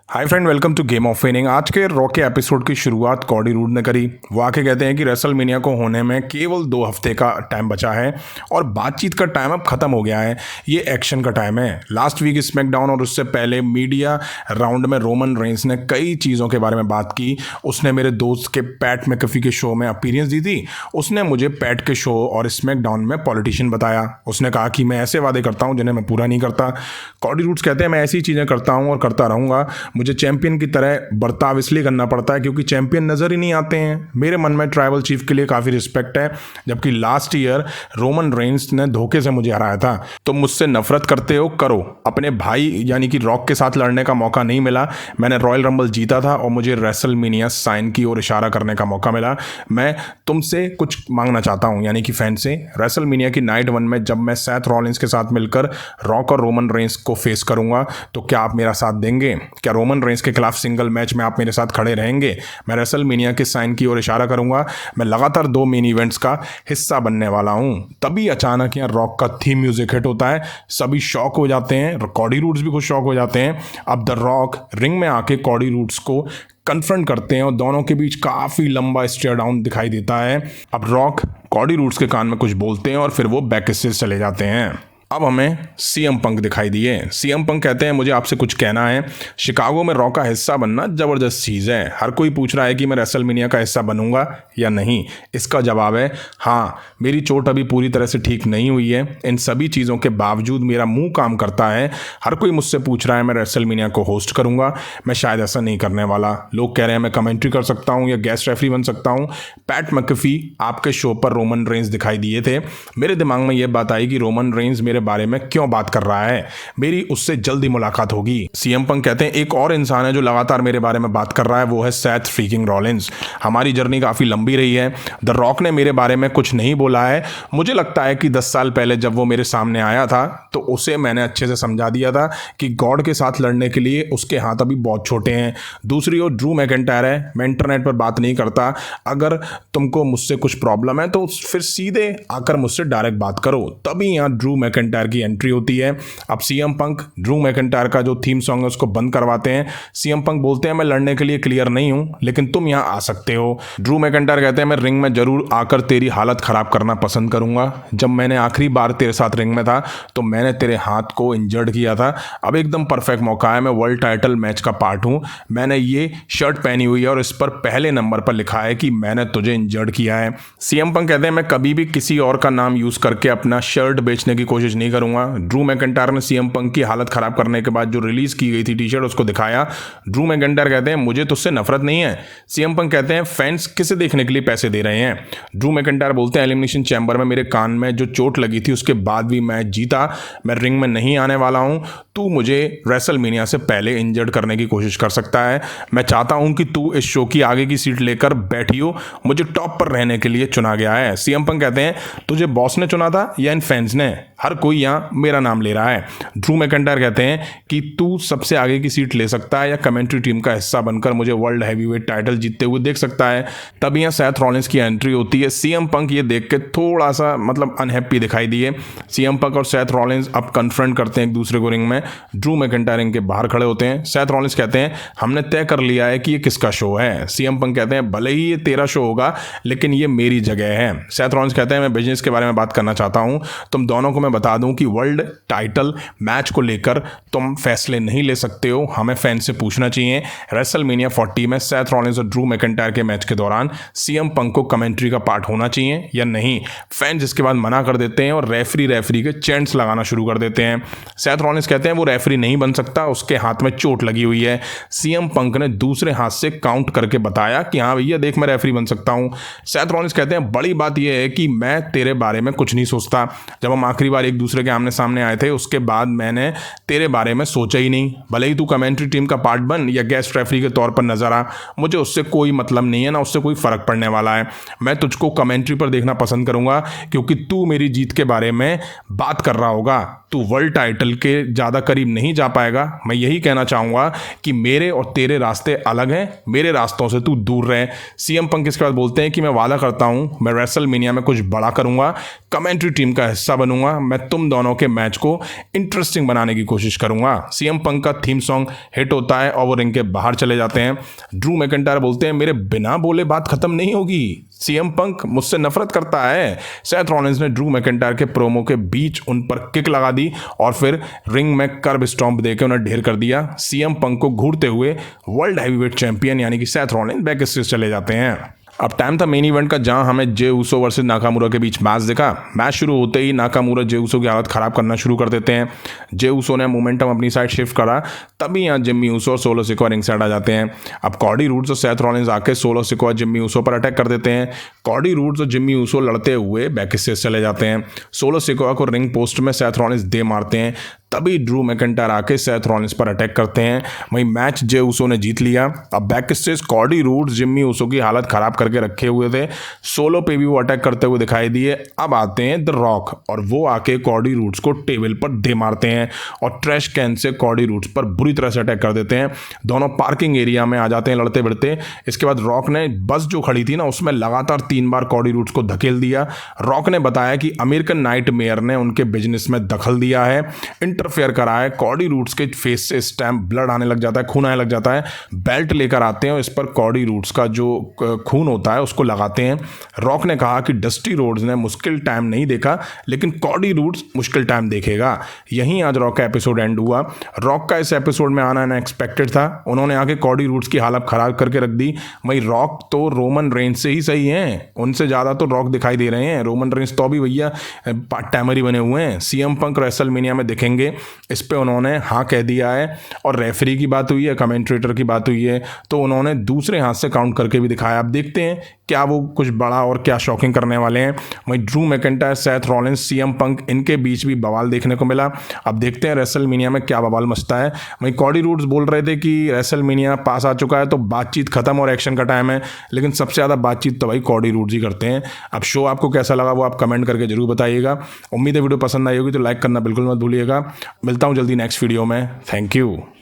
Hi friend, welcome to game of winning. आज के raw के एपिसोड की शुरुआत कॉडी रूड ने करी। वो आके कहते हैं कि रेसलमेनिया को होने में केवल 2 हफ्ते का टाइम बचा है और बातचीत का टाइम अब खत्म हो गया है। ये एक्शन का टाइम है। लास्ट वीक स्मैकडाउन और उससे पहले मीडिया राउंड में रोमन रेंस ने कई चीज़ों के बारे में बात की। उसने मेरे दोस्त के पैट मैकेफी के शो में अपीयरेंस दी थी। उसने मुझे पैट के शो और स्मैकडाउन में पॉलिटिशियन बताया। उसने कहा कि मैं ऐसे वादे करता हूँ जिन्हें मैं पूरा नहीं करता। कॉडी रूड्स कहते हैं मैं ऐसी चीज़ें करता हूँ और करता रहूँगा। मुझे चैंपियन की तरह बर्ताव इसलिए करना पड़ता है क्योंकि चैंपियन नज़र ही नहीं आते हैं। मेरे मन में ट्राइबल चीफ के लिए काफ़ी रिस्पेक्ट है, जबकि लास्ट ईयर रोमन रेंस ने धोखे से मुझे हराया था। तुम मुझसे नफरत करते हो, करो। अपने भाई यानी कि रॉक के साथ लड़ने का मौका नहीं मिला। मैंने रॉयल रंबल जीता था और मुझे रेसलमेनिया साइन की ओर इशारा करने का मौका मिला। मैं तुमसे कुछ मांगना चाहता हूँ, यानी कि फैन से। रेसलमेनिया की नाइट 1 में जब मैं सेथ रॉलिंस के साथ मिलकर रॉक और रोमन रेंस को फेस करूंगा तो क्या आप मेरा साथ देंगे? क्या रोमन रेंस के खिलाफ सिंगल मैच में आप मेरे साथ खड़े रहेंगे? मैं रेसलमेनिया के साइन की ओर इशारा करूंगा। मैं लगातार 2 मेन इवेंट्स का हिस्सा बनने वाला हूं। तभी अचानक यहाँ रॉक का थीम म्यूजिक हिट होता है। सभी शॉक हो जाते हैं, कॉडी रूड्स भी खुद शॉक हो जाते हैं। अब द रॉक रिंग में आके कॉडी रूड्स को कन्फ्रंट करते हैं और दोनों के बीच काफ़ी लंबा स्टेयर डाउन दिखाई देता है। अब रॉक कॉडी रूड्स के कान में कुछ बोलते हैं और फिर वो बैक से चले जाते हैं। अब हमें सीएम पंक दिखाई दिए। सीएम पंक कहते हैं मुझे आपसे कुछ कहना है। शिकागो में रॉ का हिस्सा बनना ज़बरदस्त चीज़ है। हर कोई पूछ रहा है कि मैं रेसलमेनिया का हिस्सा बनूंगा या नहीं। इसका जवाब है हाँ। मेरी चोट अभी पूरी तरह से ठीक नहीं हुई है। इन सभी चीज़ों के बावजूद मेरा मुंह काम करता है। हर कोई मुझसे पूछ रहा है मैं रेसलमेनिया को होस्ट करूंगा। मैं शायद ऐसा नहीं करने वाला। लोग कह रहे हैं मैं कमेंट्री कर सकता हूँ या गेस्ट रेफरी बन सकता हूँ। पैट मैकेफी आपके शो पर रोमन रेंस दिखाई दिए थे। मेरे दिमाग में यह बात आई कि रोमन रेंस मेरे बारे में क्यों बात कर रहा है। मेरी उससे जल्दी मुलाकात होगी। सीएम पंक कहते हैं एक और इंसान है जो लगातार मेरे बारे में बात कर रहा है, वो है सेथ फ्रीकिंग रॉलिंस। हमारी जर्नी काफी लंबी रही है। द रॉक ने मेरे बारे में कुछ नहीं बोला है। मुझे लगता है कि 10 साल पहले जब वो मेरे सामने आया था तो उसे मैंने अच्छे से समझा दिया था कि गॉड के साथ लड़ने के लिए उसके हाथ अभी बहुत छोटे हैं। दूसरी ओर ड्रू मैकेंटायर है। मैं इंटरनेट पर बात नहीं करता। अगर तुमको मुझसे कुछ प्रॉब्लम है तो फिर सीधे आकर मुझसे डायरेक्ट बात करो। तभी यहाँ ड्रू मैकेंटायर की एंट्री होती है। अब सीएम पंक ड्रू मैकेंटायर का जो थीम सॉन्ग है उसको बंद करवाते हैं। सीएम पंक बोलते हैं मैं लड़ने के लिए क्लियर नहीं हूं, लेकिन तुम यहां आ सकते हो। ड्रू मैकेंटायर कहते हैं मैं रिंग में जरूर आकर तेरी हालत खराब करना पसंद करूंगा। जब मैंने आखिरी बार तेरे साथ रिंग में था तो मैंने तेरे हाथ को इंजर्ड किया था। अब एकदम परफेक्ट मौका है। मैं वर्ल्ड टाइटल मैच का पार्ट हूं। मैंने ये शर्ट पहनी हुई है और इस पर पहले नंबर पर लिखा है कि मैंने तुझे इंजर्ड किया है। सीएम पंक कहते हैं मैं कभी भी किसी और का नाम यूज करके अपना शर्ट बेचने की कोशिश नहीं करूंगा। ड्रू मैकेंटायर ने सीएम पंक की हालत खराब करने के बाद जो रिलीज की गई थी टी शर्ट उसको दिखाया। ड्रू मैकेंटायर कहते हैं मुझे तुझसे नफरत नहीं है। सीएम पंक कहते हैं फैंस किसे देखने के लिए पैसे दे रहे हैं? ड्रू मैकेंटायर बोलते हैं एलिमिनेशन चैम्बर में मेरे कान में जो चोट लगी थी उसके बाद भी मैं जीता। मैं रिंग में नहीं आने वाला हूं। तू मुझे रेसलमेनिया से पहले इंजर्ड करने की कोशिश कर सकता है। मैं चाहता हूं कि तू इस शो की आगे की सीट लेकर बैठी हो। मुझे टॉप पर रहने के लिए चुना गया है। सीएम पंक कहते हैं तुझे बॉस ने चुना था या इन फैंस ने? हर कोई यहाँ मेरा नाम ले रहा है। ड्रू मैकेंटायर कहते हैं कि तू सबसे आगे की सीट ले सकता है या कमेंट्री टीम का हिस्सा बनकर मुझे वर्ल्ड हैवीवेट टाइटल जीतते हुए देख सकता है। तब यहाँ सेथ रॉलिंस की एंट्री होती है। सीएम पंक ये देख के थोड़ा सा अनहैप्पी दिखाई दिए। सीएम पंक और सेथ रॉलिंस अब कन्फ्रंट करते हैं एक दूसरे को रिंग में। ड्रू मैकेंटायर रिंग के बाहर खड़े होते हैं। सेथ रॉलिंस कहते हैं हमने तय कर लिया है कि ये किसका शो है। सीएम पंक कहते हैं भले ही ये तेरा शो होगा लेकिन ये मेरी जगह है। सेथ रॉलिंस कहते हैं मैं बिजनेस के बारे में बात करना चाहता हूँ। तुम दोनों को मैं बता दूं कि वर्ल्ड टाइटल मैच को लेकर तुम फैसले नहीं ले सकते हो। हमें फैन से पूछना चाहिए। रेसलमेनिया 40 में सेथ रॉलिंस और ड्रू मैकेंटायर के मैच के दौरान सीएम पंक को कमेंट्री का पार्ट होना चाहिए या नहीं? फैन जिसके बाद मना कर देते हैं और रेफरी के चैंट्स लगाना शुरू कर देते हैं। सेथ रॉलिंस कहते हैं वो रेफरी नहीं बन सकता, उसके हाथ में चोट लगी हुई है। सीएम पंक ने दूसरे हाथ से काउंट करके बताया कि हाँ भैया देख मैं रेफरी बन सकता हूं। सेथ रॉलिंस कहते हैं बड़ी बात यह है कि मैं तेरे बारे में कुछ नहीं सोचता। जब हम आखिरी बार एक दूसरे के आमने सामने आए थे उसके बाद मैंने तेरे बारे में सोचा ही नहीं। भले ही तू कमेंट्री टीम का पार्ट बन या गेस्ट रेफरी के तौर पर नजर आ, मुझे उससे कोई मतलब नहीं है, ना उससे कोई फर्क पड़ने वाला है। मैं तुझको कमेंट्री पर देखना पसंद करूंगा क्योंकि तू मेरी जीत के बारे में बात कर रहा होगा। तू वर्ल्ड टाइटल के ज़्यादा करीब नहीं जा पाएगा। मैं यही कहना चाहूँगा कि मेरे और तेरे रास्ते अलग हैं। मेरे रास्तों से तू दूर रहे। सीएम पंक इसके बाद बोलते हैं कि मैं वादा करता हूँ मैं रेसलमेनिया में कुछ बड़ा करूँगा, कमेंट्री टीम का हिस्सा बनूंगा। मैं तुम दोनों के मैच को इंटरेस्टिंग बनाने की कोशिश करूंगा। सीएम पंक का थीम सॉन्ग हिट होता है और वो रिंग के बाहर चले जाते हैं। ड्रू मैकिंटायर बोलते हैं मेरे बिना बोले बात खत्म नहीं होगी, सीएम पंक मुझसे नफरत करता है। सेथ रॉलिंस ने ड्रू मैकिंटायर के प्रोमो के बीच उन पर किक लगा दी और फिर रिंग में कर्ब स्टॉम्प देकर उन्हें ढेर कर दिया। सीएम पंक को घूरते हुए वर्ल्ड हैवीवेट चैंपियन यानी कि सेथ रॉलिंस बैक स्टेज चले जाते हैं। अब टाइम था मेन इवेंट का, जहां हमें जे ऊसो वर्सेस नाकामुरा के बीच मैच दिखा। मैच शुरू होते ही नाकामुरा जे ऊसो की हालत खराब करना शुरू कर देते हैं। जे ऊसो ने मोमेंटम अपनी साइड शिफ्ट करा, तभी यहाँ जिम्मी ऊसो और सोलो सिकोआ रिंग साइड आ जाते हैं। अब कॉडी रूड्स और सेथ रॉलिंस आके सोलो सिकोआ जिम्मी ऊसो पर अटैक कर देते हैं। कॉडी रूड्स और जिम्मी ऊसो लड़ते हुए बैक स्टेज चले जाते हैं। सोलो सिकोआ को रिंग पोस्ट में सेथ रॉलिंस दे मारते हैं, तभी ड्रू मैकिंटायर आके सेथ रॉलिंस पर अटैक करते हैं। वहीं मैच जे ऊसो ने जीत लिया। अब back stage Cardi roads Jimmy Uso की हालत खराब करके रखे हुए थे। सोलो पे भी वो अटैक करते हुए दिखाई दिए। अब आते हैं द रॉक और वो आके कॉडी रूड्स को टेबल पर दे मारते हैं और trash can say Cardi roads पर बुरी तरह से अटैक कर देते हैं। दोनों पार्किंग एरिया में आ जाते हैं लड़ते भिड़ते। इसके बाद रॉक ने बस जो खड़ी थी ना उसमें लगातार 3 बार कॉडी रूड्स को धकेल दिया। रॉक ने बताया कि अमेरिकन नाइटमेयर ने उनके बिजनेस में दखल दिया है, इंटरफेयर करा है। कॉडी रूड्स के फेस से स्टैम्प ब्लड आने लग जाता है, खून आने लग जाता है। बेल्ट लेकर आते हैं और इस पर कॉडी रूड्स का जो खून होता है उसको लगाते हैं। रॉक ने कहा कि डस्टी रोड्स ने मुश्किल टाइम नहीं देखा, लेकिन कॉडी रूड्स मुश्किल टाइम देखेगा। यहीं आज रॉक का एपिसोड एंड हुआ। रॉक का इस एपिसोड में आना अनएक्सपेक्टेड था। उन्होंने आके कॉडी रूड्स की हालत खराब करके रख दी। वहीं रॉक तो रोमन रेंज से ही सही हैं, उनसे ज़्यादा तो रॉक दिखाई दे रहे हैं। रोमन रेंज तो अभी भैया पार्ट टाइमर ही बने हुए हैं। सीएम पंक रेसलमेनिया में दिखेंगे, इस पे उन्होंने हाँ कह दिया है। और रेफरी की बात हुई है, कमेंट्रेटर की बात हुई है, तो उन्होंने दूसरे हाथ से काउंट करके भी दिखाया। अब देखते हैं क्या वो कुछ बड़ा और क्या शॉकिंग करने वाले हैं। वहीं Drew McIntyre, Seth Rollins, CM Punk, इनके बीच भी बवाल देखने को मिला। अब देखते हैं रेसलमेनिया में क्या बवाल मचता है। वहीं कॉडी रूड्स बोल रहे थे कि रेसलमेनिया पास आ चुका है तो बातचीत खत्म और एक्शन का टाइम है, लेकिन सबसे ज़्यादा बातचीत तो भाई कॉडी रूड्स ही करते हैं। अब शो आपको कैसा लगा वो आप कमेंट करके जरूर बताइएगा। उम्मीद है वीडियो पसंद आई होगी तो लाइक करना बिल्कुल मत भूलिएगा। मिलता हूँ जल्दी नेक्स्ट वीडियो में। Thank you.